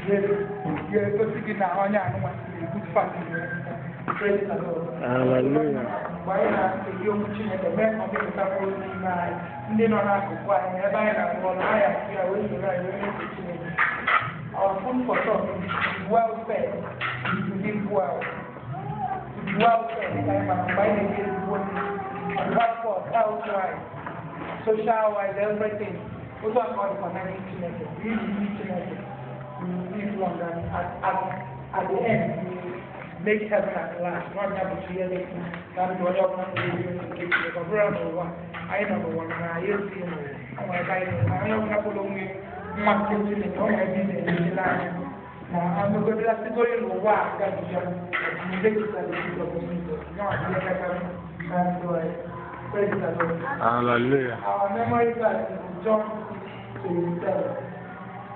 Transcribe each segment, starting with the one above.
You're going to get now on your good family. Praise the Lord. Hallelujah. Why not the young children, the men of the couple, and then on our quiet, and I am one I am here with the right way. Our food for thought is well fed, to live well. To be well fed, time and by the day, health-wise, social-wise, everything. Also, I'm going for 90 children. Really, children. Live long and at the end, make heaven at last. Not have to hear it. That's what I'm not doing. I number one, and I hear you. Oh my God, I am not following much in the business in the line. Now, I'm going to go in the work that you can make it as a people. Not the other. That's why. Praise the Lord. Hallelujah. Our memory verse is John 6:27.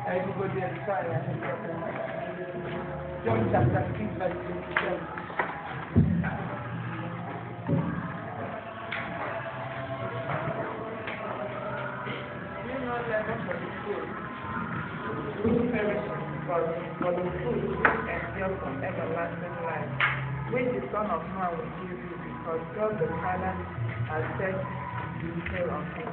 Everybody is silent. John chapter 6, verse 27. Do not learn for the food, which perishes, but for the food which endures from everlasting life, which the Son of Man will give you, because God the Father has said He will care of him.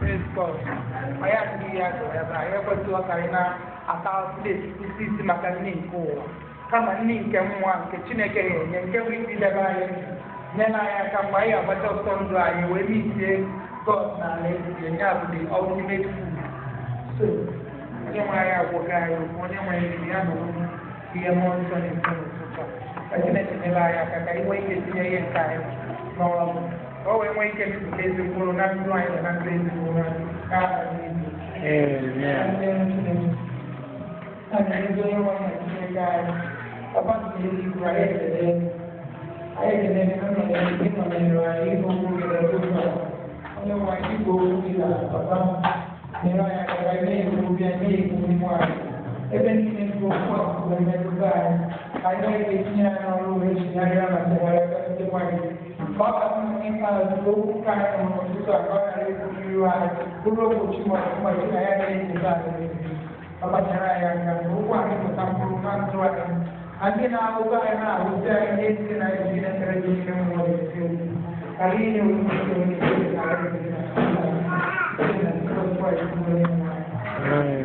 Praise God. I have to be here forever. I have to work about this to see the mechanic go. Come and link and one, the Chineke, and can we be the lion? Then I come by a better son dry, when we say God now let you have the ultimate food. So, when I work, I will only the other be a monster in front of the I didn't lie, I wait to see a time. No. Oh, when we get to the case of Corona, and I'm going to go around. Amen. And I'm going to guys about the right today. I can never know anything on the right. You go get a good one. Only why you go to the other. You know, I may be a name more. Everything is going on when I go. I know it's here on the way. I have the money. Baba nípa ìlú ká ọmọ tuntun àgbára rẹ̀ ìlú ààrẹ gbogbo ojúmọ̀ ìfúnmọ̀ ìfúnmọ̀ ẹ̀yà rẹ̀ ìjọba rẹ̀ bàbá jẹ́ra ẹ̀yà ìgbàgbọ́ gbogbo àti ìpòtàkùrù náà tó wà ní. Àti náà ọgbà ẹ̀ náà àwùjọ ẹ̀ ní èsì náà ìdí náà tẹ̀lé ní ìṣẹ́ wọn lè fi òkú. Kàrí ní olùkọ́ ní ìṣẹ́ ìṣẹ́ ààrẹ ìṣẹ́ ààrẹ ìṣẹ́